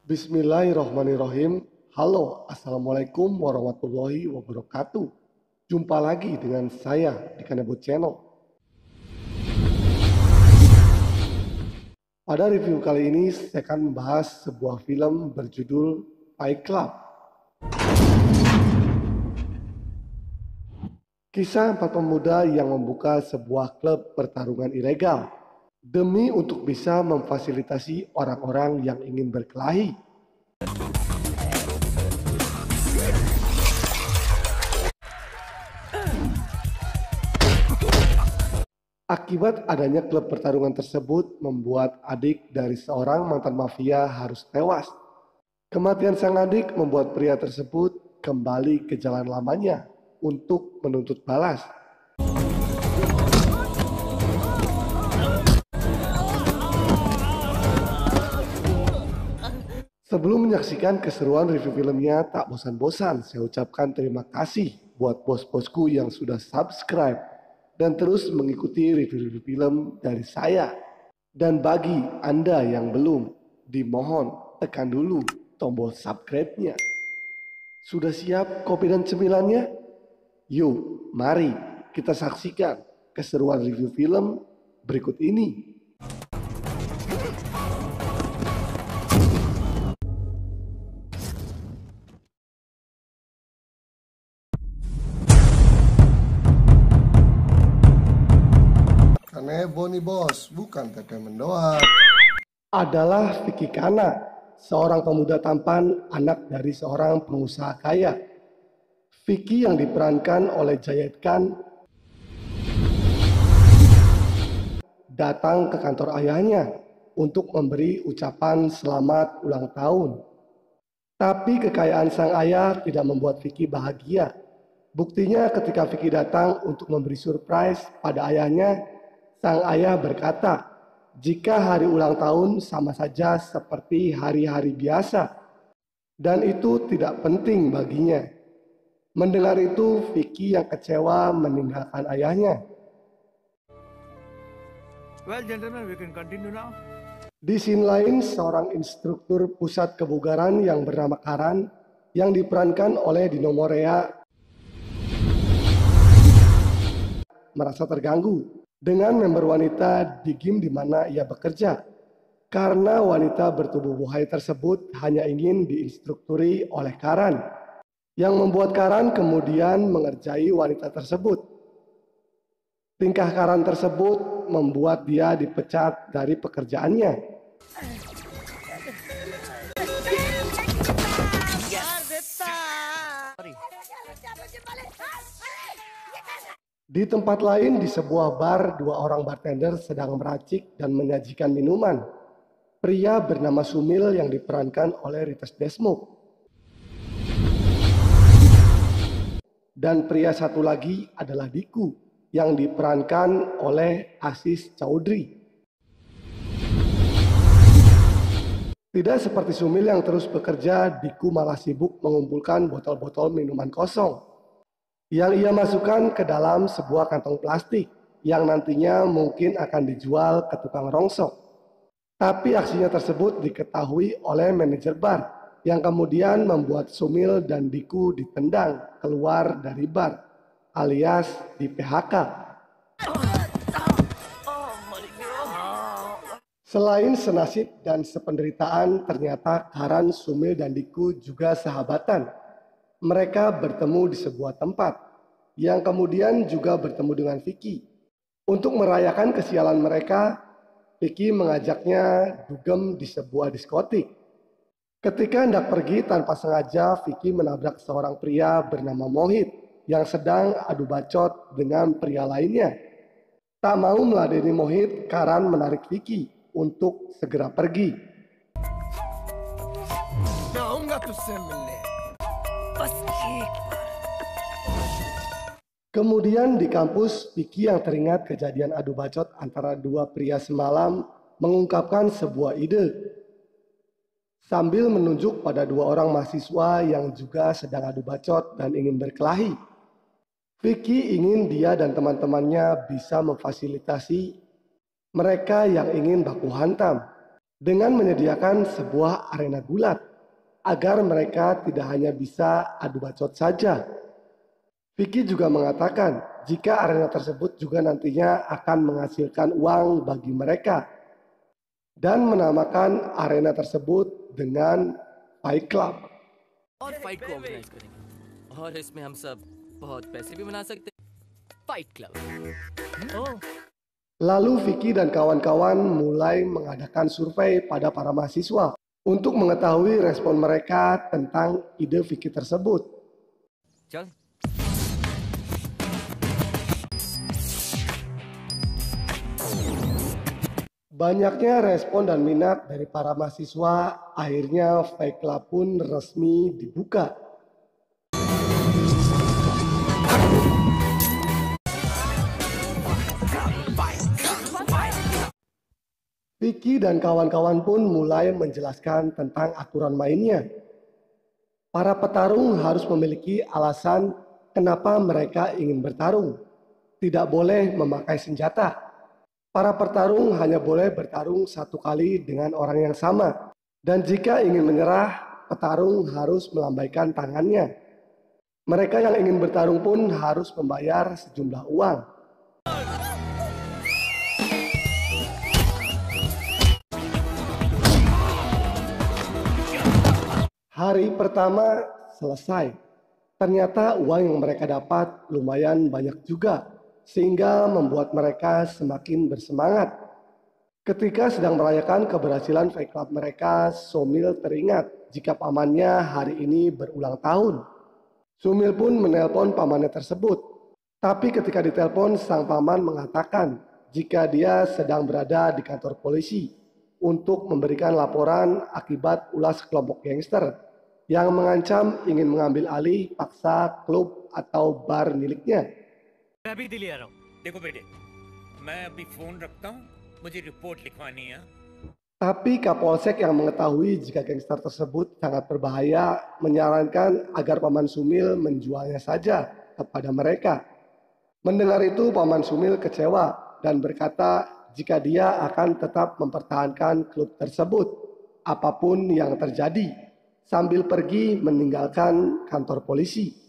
Bismillahirrahmanirrahim. Halo, Assalamualaikum warahmatullahi wabarakatuh. Jumpa lagi dengan saya di Kanebo Channel. Pada review kali ini saya akan membahas sebuah film berjudul Fight Club. Kisah empat pemuda yang membuka sebuah klub pertarungan ilegal demi untuk bisa memfasilitasi orang-orang yang ingin berkelahi. Akibat adanya klub pertarungan tersebut membuat adik dari seorang mantan mafia harus tewas. Kematian sang adik membuat pria tersebut kembali ke jalan lamanya untuk menuntut balas. Sebelum menyaksikan keseruan review filmnya, tak bosan-bosan saya ucapkan terima kasih buat bos-bosku yang sudah subscribe dan terus mengikuti review-review film dari saya. Dan bagi Anda yang belum, dimohon tekan dulu tombol subscribe-nya. Sudah siap kopi dan cemilannya? Yuk, mari kita saksikan keseruan review film berikut ini. Kanebo nih bos, bukan Tete Mendoa. Adalah Vicky Kana, seorang pemuda tampan anak dari seorang pengusaha kaya. Vicky yang diperankan oleh Jayed Khan datang ke kantor ayahnya untuk memberi ucapan selamat ulang tahun. Tapi kekayaan sang ayah tidak membuat Vicky bahagia. Buktinya ketika Vicky datang untuk memberi surprise pada ayahnya, sang ayah berkata, jika hari ulang tahun sama saja seperti hari-hari biasa, dan itu tidak penting baginya. Mendengar itu, Vicky yang kecewa meninggalkan ayahnya. Well, gentlemen, we can continue now. Di scene lain, seorang instruktur pusat kebugaran yang bernama Karan, yang diperankan oleh Dino Morea, merasa terganggu dengan member wanita di game di mana ia bekerja. Karena wanita bertubuh buaya tersebut hanya ingin diinstrukturi oleh Karan, yang membuat Karan kemudian mengerjai wanita tersebut. Tingkah Karan tersebut membuat dia dipecat dari pekerjaannya. Di tempat lain, di sebuah bar, dua orang bartender sedang meracik dan menyajikan minuman. Pria bernama Sumil yang diperankan oleh Rites Desmuk. Dan pria satu lagi adalah Diku yang diperankan oleh Aziz Chaudhry. Tidak seperti Sumil yang terus bekerja, Diku malah sibuk mengumpulkan botol-botol minuman kosong yang ia masukkan ke dalam sebuah kantong plastik yang nantinya mungkin akan dijual ke tukang rongsok. Tapi aksinya tersebut diketahui oleh manajer bar yang kemudian membuat Sumil dan Diku ditendang keluar dari bar alias di PHK. Selain senasib dan sependeritaan, ternyata Karan, Sumil, dan Diku juga sahabatan. Mereka bertemu di sebuah tempat yang kemudian juga bertemu dengan Vicky. Untuk merayakan kesialan mereka, Vicky mengajaknya dugem di sebuah diskotik. Ketika hendak pergi tanpa sengaja, Vicky menabrak seorang pria bernama Mohit yang sedang adu bacot dengan pria lainnya. Tak mau meladeni Mohit, Karan menarik Vicky untuk segera pergi. Kemudian di kampus, Vicky yang teringat kejadian adu bacot antara dua pria semalam mengungkapkan sebuah ide. Sambil menunjuk pada dua orang mahasiswa yang juga sedang adu bacot dan ingin berkelahi. Vicky ingin dia dan teman-temannya bisa memfasilitasi mereka yang ingin baku hantam dengan menyediakan sebuah arena gulat agar mereka tidak hanya bisa adu bacot saja. Vicky juga mengatakan jika arena tersebut juga nantinya akan menghasilkan uang bagi mereka dan menamakan arena tersebut dengan Fight Club. और फाइट को ऑर्गेनाइज करेंगे और इसमें हम सब बहुत पैसे भी बना सकते हैं। Fight club. Lalu Vicky dan kawan-kawan mulai mengadakan survei pada para mahasiswa untuk mengetahui respon mereka tentang ide Vicky tersebut. चल Banyaknya respon dan minat dari para mahasiswa, akhirnya Fight Club pun resmi dibuka. Vicky dan kawan-kawan pun mulai menjelaskan tentang aturan mainnya. Para petarung harus memiliki alasan kenapa mereka ingin bertarung. Tidak boleh memakai senjata. Para petarung hanya boleh bertarung satu kali dengan orang yang sama. Dan jika ingin menyerah, petarung harus melambaikan tangannya. Mereka yang ingin bertarung pun harus membayar sejumlah uang. Hari pertama selesai. Ternyata uang yang mereka dapat lumayan banyak juga, sehingga membuat mereka semakin bersemangat. Ketika sedang merayakan keberhasilan Fight Club mereka, Somil teringat jika pamannya hari ini berulang tahun. Somil pun menelpon pamannya tersebut. Tapi ketika ditelepon, sang paman mengatakan jika dia sedang berada di kantor polisi untuk memberikan laporan akibat ulah sekelompok gangster yang mengancam ingin mengambil alih paksa klub atau bar miliknya. मैं अभी दिल्ली आ रहा हूँ। देखो बेटे, मैं अभी फोन रखता हूँ, मुझे रिपोर्ट लिखवानी है। Tapi Kapolsek yang mengetahui jika gangster tersebut sangat berbahaya menyarankan agar Paman Sumil menjualnya saja kepada mereka. Mendengar itu Paman Sumil kecewa dan berkata jika dia akan tetap mempertahankan klub tersebut apapun yang terjadi sambil pergi meninggalkan kantor polisi.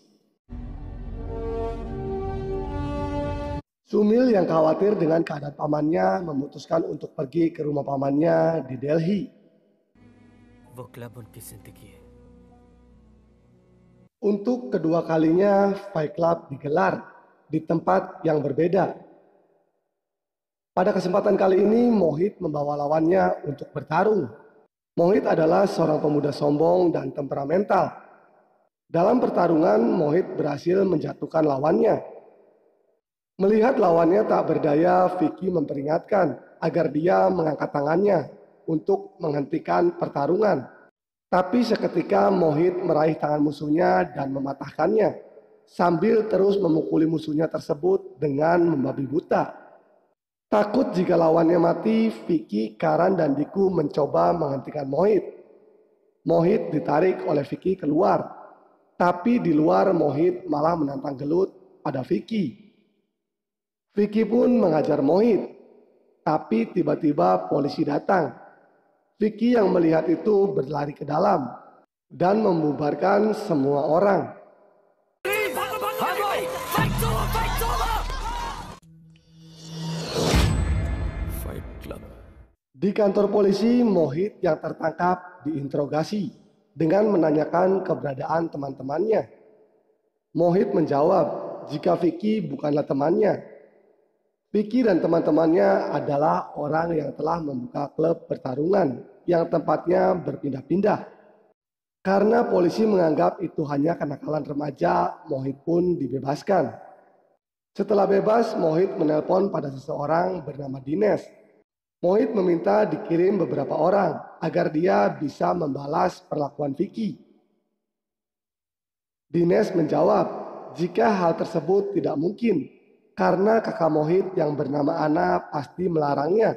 Sumil yang khawatir dengan keadaan pamannya memutuskan untuk pergi ke rumah pamannya di Delhi. वो क्लब उनकी जिंदगी है। Untuk kedua kalinya Fight Club digelar di tempat yang berbeda. Pada kesempatan kali ini Mohit membawa lawannya untuk bertarung. Mohit adalah seorang pemuda sombong dan temperamental. Dalam pertarungan Mohit berhasil menjatuhkan lawannya. Melihat lawannya tak berdaya, Vicky memperingatkan agar dia mengangkat tangannya untuk menghentikan pertarungan. Tapi seketika Mohit meraih tangan musuhnya dan mematahkannya, sambil terus memukuli musuhnya tersebut dengan membabi buta. Takut jika lawannya mati, Vicky, Karan, dan Diku mencoba menghentikan Mohit. Mohit ditarik oleh Vicky keluar, tapi di luar Mohit malah menantang gelut pada Vicky. Vicky pun mengajar Mohit, tapi tiba-tiba polisi datang. Vicky yang melihat itu berlari ke dalam dan membubarkan semua orang. Fight club. Di kantor polisi, Mohit yang tertangkap diinterogasi dengan menanyakan keberadaan teman-temannya. Mohit menjawab jika Vicky bukanlah temannya. Vicky dan teman-temannya adalah orang yang telah membuka klub pertarungan yang tempatnya berpindah-pindah. Karena polisi menganggap itu hanya kenakalan remaja, Mohit pun dibebaskan. Setelah bebas, Mohit menelpon pada seseorang bernama Dines. Mohit meminta dikirim beberapa orang agar dia bisa membalas perlakuan Vicky. Dines menjawab jika hal tersebut tidak mungkin karena kakak Mohit yang bernama Ana pasti melarangnya.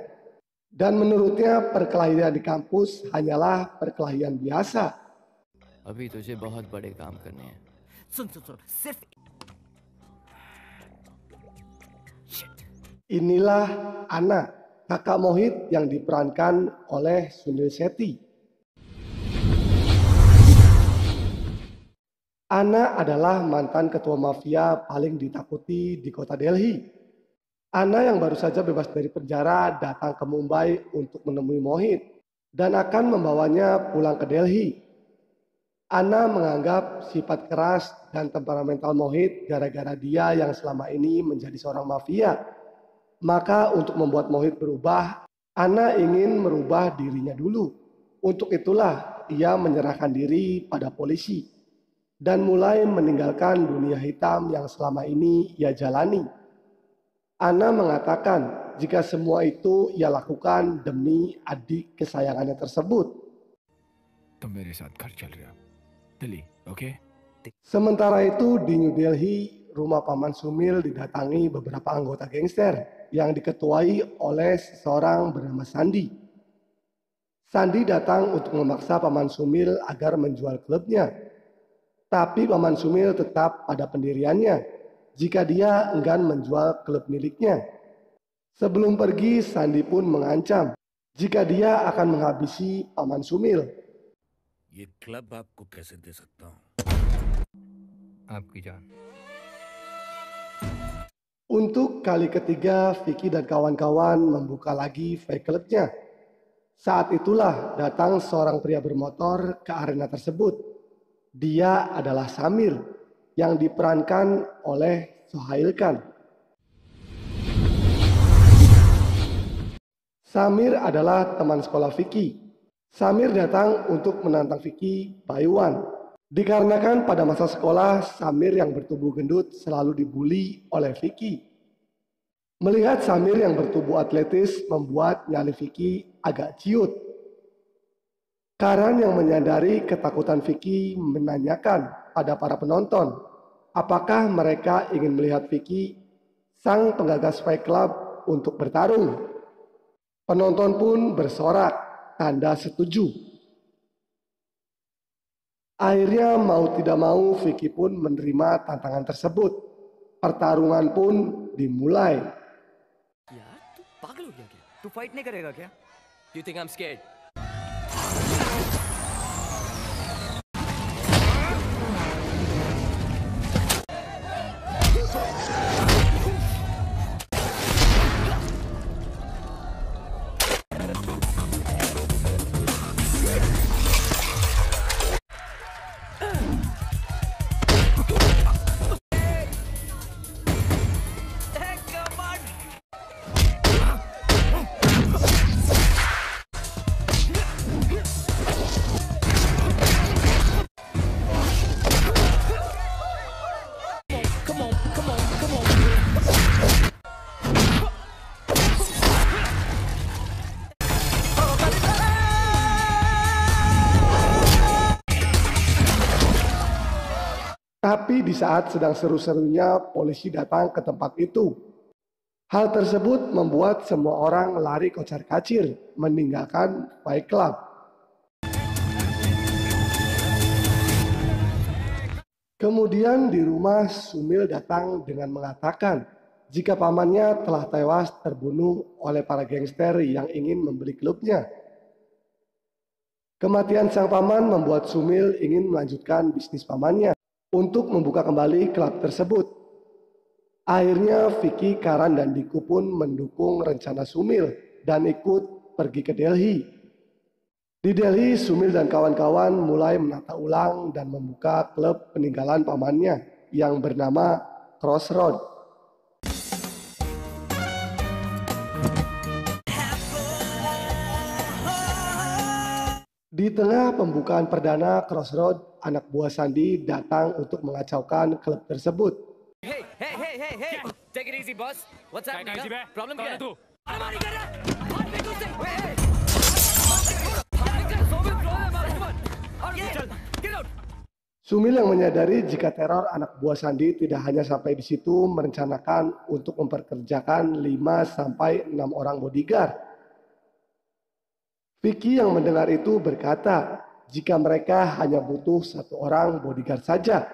Dan menurutnya perkelahian di kampus hanyalah perkelahian biasa. अभी तुझे बहुत बड़े काम करने हैं। सुन सुन सुन, सिर्फ Inilah Ana, kakak Mohit yang diperankan oleh Sunil Shetty. Anna adalah mantan ketua mafia paling ditakuti di kota Delhi. Anna yang baru saja bebas dari penjara datang ke Mumbai untuk menemui Mohit dan akan membawanya pulang ke Delhi. Anna menganggap sifat keras dan temperamental Mohit gara-gara dia yang selama ini menjadi seorang mafia. Maka untuk membuat Mohit berubah, Anna ingin merubah dirinya dulu. Untuk itulah ia menyerahkan diri pada polisi dan mulai meninggalkan dunia hitam yang selama ini ia jalani. Anna mengatakan jika semua itu ia lakukan demi adik kesayangannya tersebut. तुम मेरे साथ घर चल रहे हो Delhi, okay? Sementara itu di New Delhi, rumah Paman Sumil didatangi beberapa anggota gangster yang diketuai oleh seseorang bernama Sandi. Sandi datang untuk memaksa Paman Sumil agar menjual klubnya. Tapi Paman Sumil tetap pada pendiriannya jika dia enggan menjual klub miliknya. Sebelum pergi, Sandi pun mengancam jika dia akan menghabisi Paman Sumil. ये क्लब आपको कैसे दे सकता हूँ? आपकी जान। Untuk kali ketiga, Vicky dan kawan-kawan membuka lagi fake clubnya. Saat itulah datang seorang pria bermotor ke arena tersebut. Dia adalah Samir yang diperankan oleh Sohail Khan. Samir adalah teman sekolah Vicky. Samir datang untuk menantang Vicky by one. Dikarenakan pada masa sekolah, Samir yang bertubuh gendut selalu dibully oleh Vicky. Melihat Samir yang bertubuh atletis membuat nyali Vicky agak ciut. Karan yang menyadari ketakutan Vicky menanyakan pada para penonton, apakah mereka ingin melihat Vicky, sang penggagas Fight Club, untuk bertarung. Penonton pun bersorak tanda setuju. Akhirnya mau tidak mau Vicky pun menerima tantangan tersebut. Pertarungan pun dimulai. यार तू पागल हो गया क्या? तू फाइट नहीं करेगा क्या? You think I'm scared? Tapi di saat sedang seru-serunya, polisi datang ke tempat itu. Hal tersebut membuat semua orang lari kocar-kacir, meninggalkan Fight Club. Kemudian di rumah, Sumil datang dengan mengatakan jika pamannya telah tewas terbunuh oleh para gangster yang ingin membeli klubnya. Kematian sang paman membuat Sumil ingin melanjutkan bisnis pamannya untuk membuka kembali klub tersebut. Akhirnya Vicky, Karan, dan Diku pun mendukung rencana Sumil dan ikut pergi ke Delhi. Di Delhi, Sumil dan kawan-kawan mulai menata ulang dan membuka klub peninggalan pamannya yang bernama Crossroad. Di tengah pembukaan perdana Crossroad, anak buah Sandi datang untuk mengacaukan klub tersebut. Hey, hey, hey, hey, hey! Take it easy, boss. What's happening? Problem क्या है? अरे कर रहा है! हाथ में घुस दे! Hey, hey! Get out! Sumil yang menyadari jika teror anak buah Sandi tidak hanya sampai di situ, merencanakan untuk memperkerjakan 5-6 orang bodyguard. Vicky yang mendengar itu berkata jika mereka hanya butuh 1 orang bodyguard saja,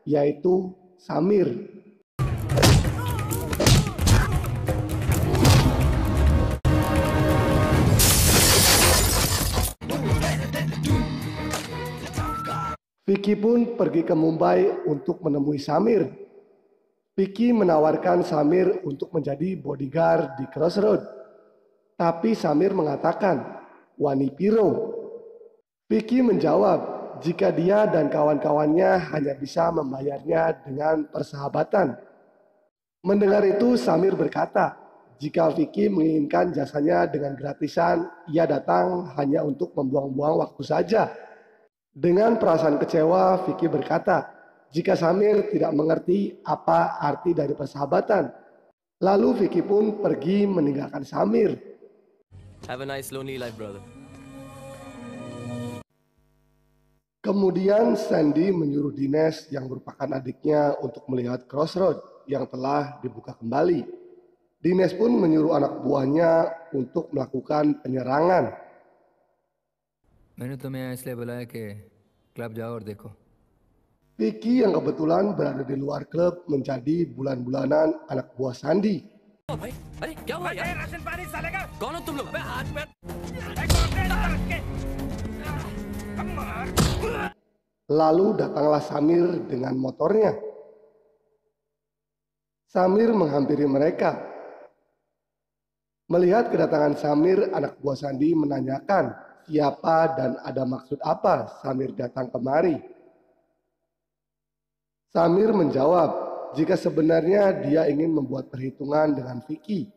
yaitu Samir. Vicky pun pergi ke Mumbai untuk menemui Samir. Vicky menawarkan Samir untuk menjadi bodyguard di Crossroad. Tapi Samir mengatakan, "Wani Piro." Vicky menjawab jika dia dan kawan-kawannya hanya bisa membayarnya dengan persahabatan. Mendengar itu Samir berkata, jika Vicky menginginkan jasanya dengan gratisan, ia datang hanya untuk membuang-buang waktu saja. Dengan perasaan kecewa, Vicky berkata, jika Samir tidak mengerti apa arti dari persahabatan. Lalu Vicky pun pergi meninggalkan Samir. Have a nice lonely life, brother. Kemudian Sandy menyuruh Dinesh yang merupakan adiknya untuk melihat Crossroad yang telah dibuka kembali. Dinesh pun menyuruh anak buahnya untuk melakukan penyerangan. मैंने तुम्हें यहाँ इसलिए बुलाया कि क्लब जाओ और देखो। Vicky yang kebetulan berada di luar klub menjadi bulan-bulanan anak buah Sandy. ओ भाई, अरे क्या हुआ यार? राशन पानी साले का कौन हो तुम लोग? मैं हाथ पैर Lalu datanglah Samir dengan motornya. Samir menghampiri mereka. Melihat kedatangan Samir, anak buah Sandy menanyakan siapa dan ada maksud apa Samir datang kemari. Samir menjawab jika sebenarnya dia ingin membuat perhitungan dengan Vicky.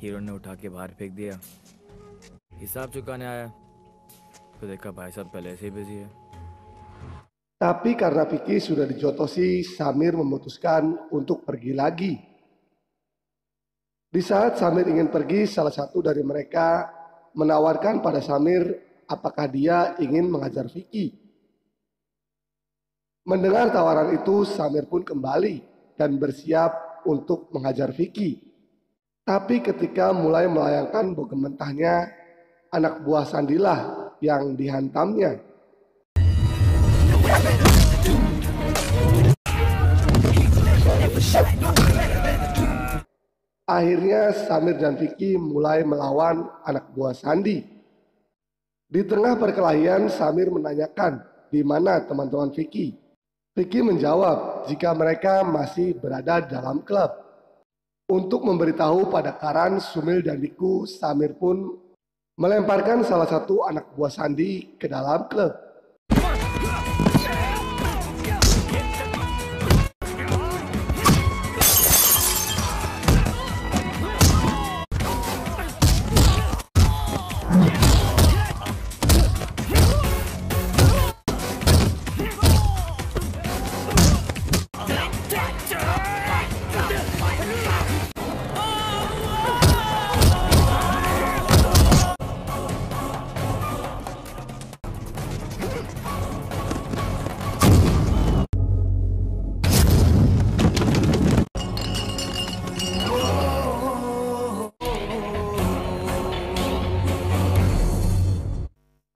Hero ने उठा के बाहर फेंक दिया। हिसाब चुकाने आया तो देखा भाई साहब पहले से ही बिजी है। Tapi karena Vicky sudah dijotosi, Samir memutuskan untuk pergi lagi. Di saat Samir ingin pergi, salah satu dari mereka menawarkan pada Samir apakah dia ingin mengajar Vicky. Mendengar tawaran itu, Samir pun kembali dan bersiap untuk menghajar Vicky. Tapi ketika mulai melayangkan bogem mentahnya, anak buah Sandilah yang dihantamnya. Akhirnya Samir dan Vicky mulai melawan anak buah Sandy. Di tengah perkelahian, Samir menanyakan di mana teman-teman Vicky. Vicky menjawab jika mereka masih berada dalam klub. Untuk memberitahu pada Karan, Sumil dan Diku, Samir pun melemparkan salah satu anak buah Sandy ke dalam klub.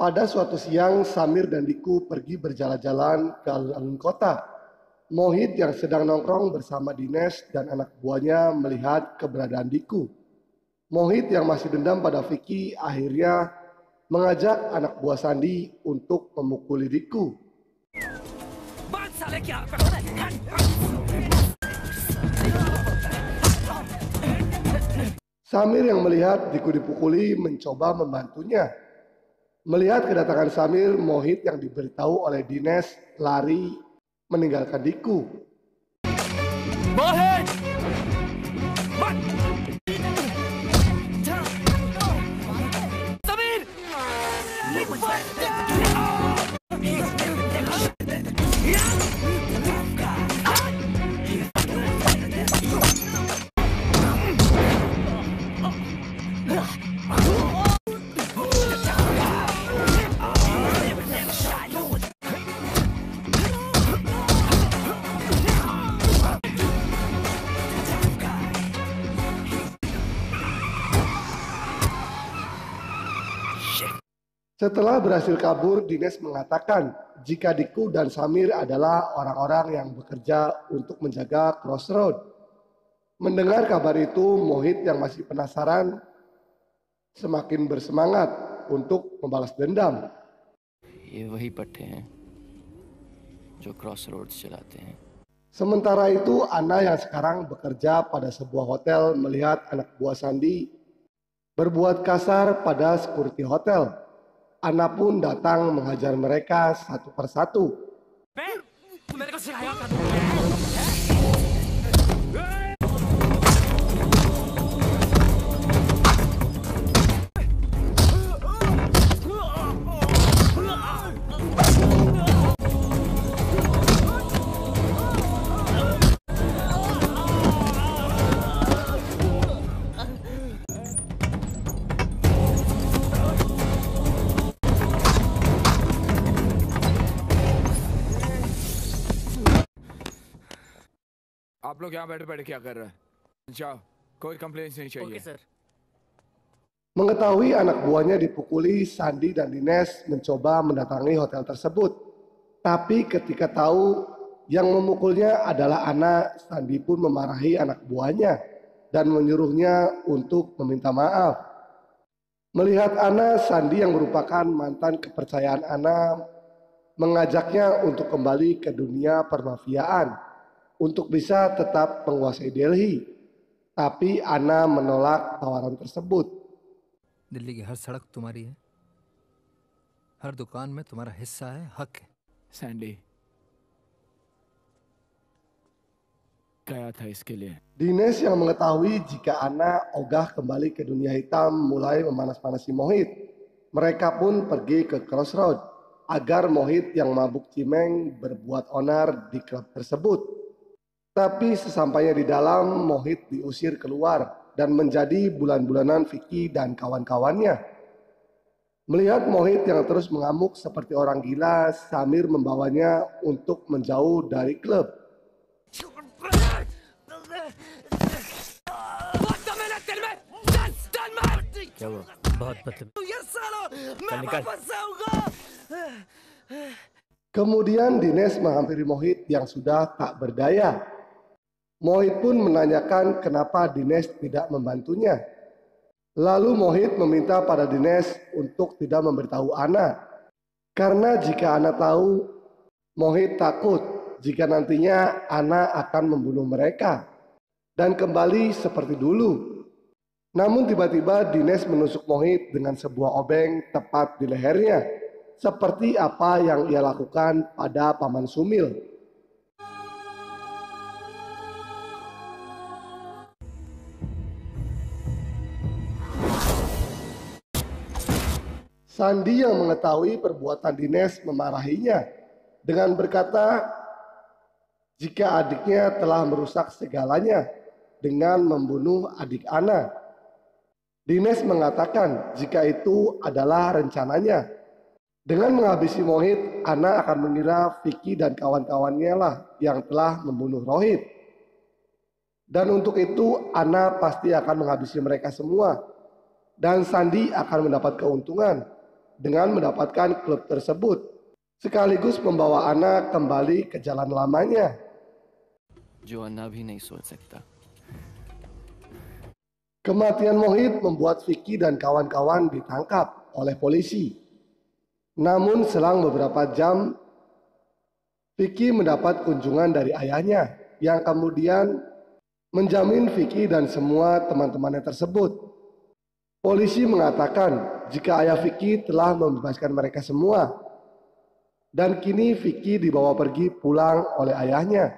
Pada suatu siang, Samir dan Diku pergi berjalan-jalan ke alun-alun kota. Mohit yang sedang nongkrong bersama Dinesh dan anak buahnya melihat keberadaan Diku. Mohit yang masih dendam pada Vicky akhirnya mengajak anak buah Sandy untuk memukuli Diku. Samir yang melihat Diku dipukuli mencoba membantunya. Melihat kedatangan Samir, Mohit yang diberitahu oleh Dinesh lari meninggalkan Diku. Mohit! Samir! Setelah berhasil kabur, Dinesh mengatakan jika Diku dan Samir adalah orang-orang yang bekerja untuk menjaga Crossroad. Mendengar kabar itu, Mohit yang masih penasaran semakin bersemangat untuk membalas dendam. ये वही पट्टे हैं जो cross roads चलाते हैं। Sementara itu, Ana yang sekarang bekerja pada sebuah hotel melihat anak buah Sandi berbuat kasar pada security hotel. Ana pun datang menghajar mereka satu persatu. आप लोग यहाँ बैठे बैठे क्या कर रहे हैं? जाओ, कोई कंप्लेंट्स नहीं चाहिए। Okay sir. Mengetahui anak buahnya dipukuli, Sandi dan Dines mencoba mendatangi hotel tersebut. Tapi ketika tahu yang memukulnya adalah Ana, Sandi pun memarahi anak buahnya dan menyuruhnya untuk meminta maaf. Melihat Ana, Sandi yang merupakan mantan kepercayaan Ana mengajaknya untuk kembali ke dunia permafiaan untuk bisa tetap menguasai Delhi. Tapi Ana menolak tawaran tersebut. Delhi की हर सड़क तुम्हारी है, हर दुकान में तुम्हारा हिस्सा है, हक है। सैंडी गया था इसके लिए। Dines yang mengetahui jika Ana ogah kembali ke dunia hitam mulai memanas-manasi Mohit. Mereka pun pergi ke Crossroad agar Mohit yang mabuk cimeng berbuat onar di klub tersebut. Tapi sesampainya di dalam, Mohit diusir keluar dan menjadi bulan-bulanan Vicky dan kawan-kawannya. Melihat Mohit yang terus mengamuk seperti orang gila, Samir membawanya untuk menjauh dari klub. क्या हुआ? बहुत Kemudian Dines menghampiri Mohit yang sudah tak berdaya. Mohit pun menanyakan kenapa Dines tidak membantunya. Lalu Mohit meminta pada Dines untuk tidak memberitahu Ana. Karena jika Ana tahu, Mohit takut jika nantinya Ana akan membunuh mereka dan kembali seperti dulu. Namun tiba-tiba Dines menusuk Mohit dengan sebuah obeng tepat di lehernya, seperti apa yang ia lakukan pada Paman Sumil. Sandi yang mengetahui perbuatan Dines memarahinya dengan berkata jika adiknya telah merusak segalanya dengan membunuh adik Ana. Dines mengatakan jika itu adalah rencananya. Dengan menghabisi Mohit, Ana akan mengira Vicky dan kawan-kawannya lah yang telah membunuh Rohit. Dan untuk itu Ana pasti akan menghabisi mereka semua. Dan Sandi akan mendapat keuntungan dengan mendapatkan klub tersebut, sekaligus membawa Ana kembali ke jalan lamanya. जो अन्ना भी नहीं सोच सकता। Kematian Mohit membuat Vicky dan kawan-kawan ditangkap oleh polisi. Namun selang beberapa jam, Vicky mendapat kunjungan dari ayahnya yang kemudian menjamin Vicky dan semua teman-temannya tersebut. Polisi mengatakan jika ayah Vicky telah membebaskan mereka semua. Dan kini Vicky dibawa pergi pulang oleh ayahnya.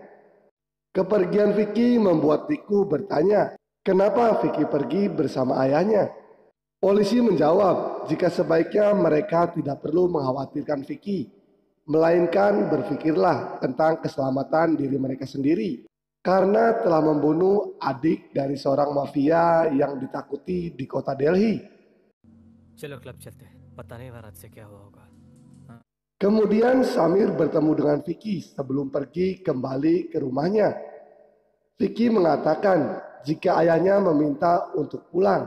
Kepergian Vicky membuat Riku bertanya, kenapa Vicky pergi bersama ayahnya? Polisi menjawab jika sebaiknya mereka tidak perlu mengkhawatirkan Vicky, melainkan berpikirlah tentang keselamatan diri mereka sendiri karena telah membunuh adik dari seorang mafia yang ditakuti di kota Delhi. चलो क्लब चलते हैं, पता नहीं बारात से क्या हुआ होगा। Kemudian Samir bertemu dengan Vicky sebelum pergi kembali ke rumahnya. Vicky mengatakan jika ayahnya meminta untuk pulang.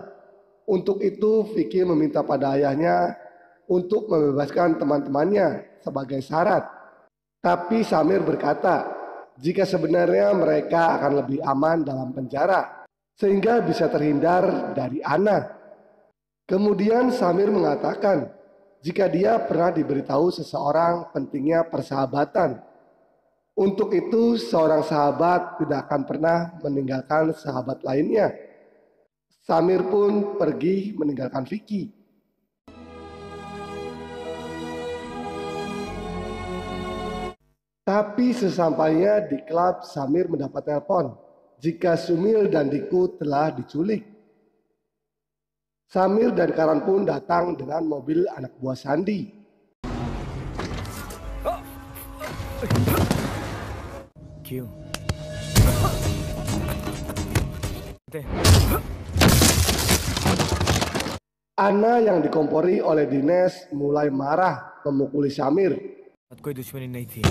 Untuk itu Vicky meminta pada ayahnya untuk membebaskan teman-temannya sebagai syarat. Tapi Samir berkata jika sebenarnya mereka akan lebih aman dalam penjara sehingga bisa terhindar dari Ana. Kemudian Samir mengatakan jika dia pernah diberitahu seseorang pentingnya persahabatan Untuk itu, seorang sahabat tidak akan pernah meninggalkan sahabat lainnya. Samir pun pergi meninggalkan Vicky. Tapi sesampainya di klub, Samir mendapat telepon jika Sumil dan Diku telah diculik. Samir dan Karan pun datang dengan mobil anak buah Sandi. क्यों? Ana yang dikompori oleh Dines mulai marah memukuli Samir. कोई दुश्मनी नहीं थी.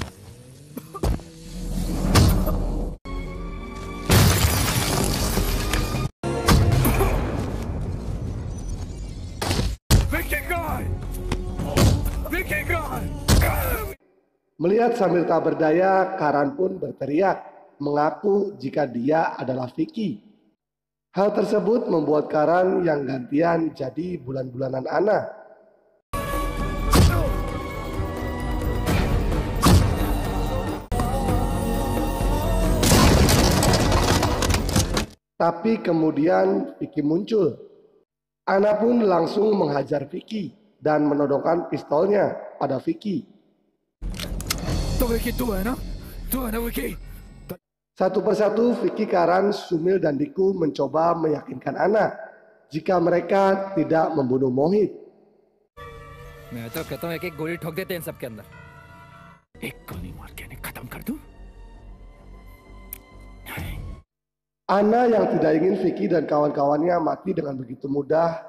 Melihat Samir tak berdaya, Karan pun berteriak, mengaku jika dia adalah Vicky. Hal tersebut membuat Karan yang gantian jadi bulan-bulanan Ana. Tapi kemudian Vicky muncul. Ana pun langsung menghajar Vicky dan menodongkan pistolnya pada Vicky. Satu persatu Vicky, Karan, Sumil, dan Diku mencoba meyakinkan Ana jika mereka tidak membunuh Mohit. मैं तो कहता हूँ एक-एक गोली ठोक देते हैं इन सबके अंदर. एक गोली मार के इन्हें खत्म कर दूं? Ana yang tidak ingin Vicky dan kawan-kawannya mati dengan begitu mudah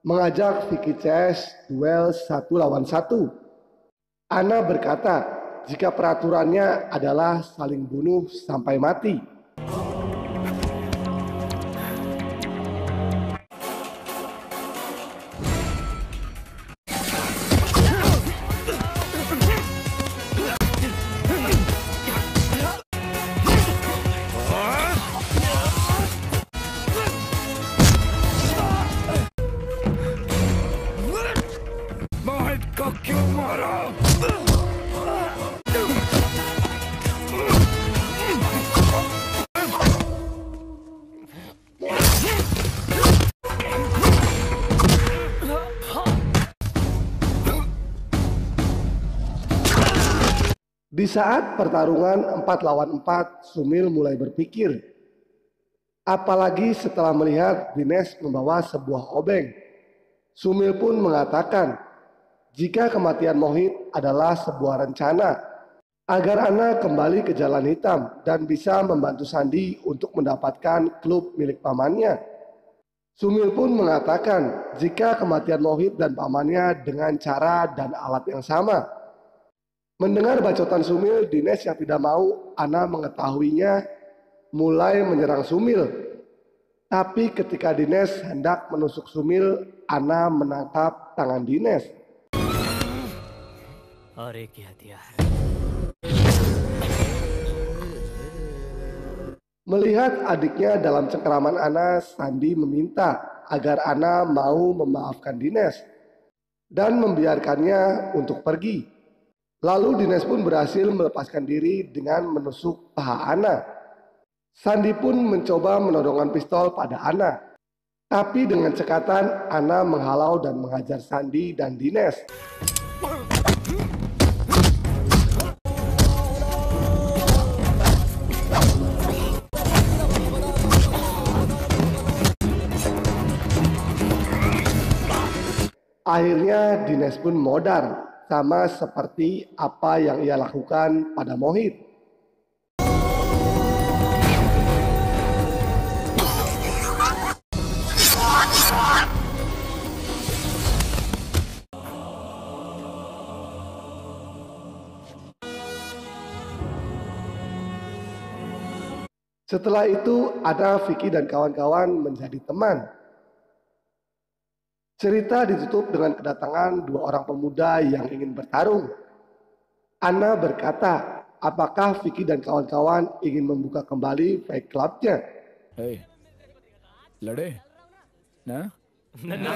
mengajak Vicky CS duel 1 lawan 1. Ana berkata jika peraturannya adalah saling bunuh sampai mati. Di saat pertarungan 4 lawan 4, Sumil mulai berpikir. Apalagi setelah melihat Dines membawa sebuah obeng. Sumil pun mengatakan jika kematian Mohit adalah sebuah rencana agar Ana kembali ke jalan hitam dan bisa membantu Sandi untuk mendapatkan klub milik pamannya. Sumil pun mengatakan jika kematian Mohit dan pamannya dengan cara dan alat yang sama. Mendengar bacotan Sumil, Dines yang tidak mau Ana mengetahuinya mulai menyerang Sumil. Tapi ketika Dines hendak menusuk Sumil, Ana menangkap tangan Dines. और एक हथियार. Melihat adiknya dalam cengkeraman Ana, Sandi meminta agar Ana mau memaafkan Dines dan membiarkannya untuk pergi. Lalu Dines pun berhasil melepaskan diri dengan menusuk paha Ana. Sandi pun mencoba menodongkan pistol pada Ana. Tapi dengan cekatan, Ana menghalau dan menghajar Sandi dan Dines. Akhirnya Dines pun modar. Sama seperti apa yang ia lakukan pada Mohit. Setelah itu, Ana, Vicky, dan kawan-kawan menjadi teman. Cerita ditutup dengan kedatangan 2 orang pemuda yang ingin bertarung. Ana berkata, apakah Vicky dan kawan-kawan ingin membuka kembali fight clubnya? Hey, लड़े? ना? ना.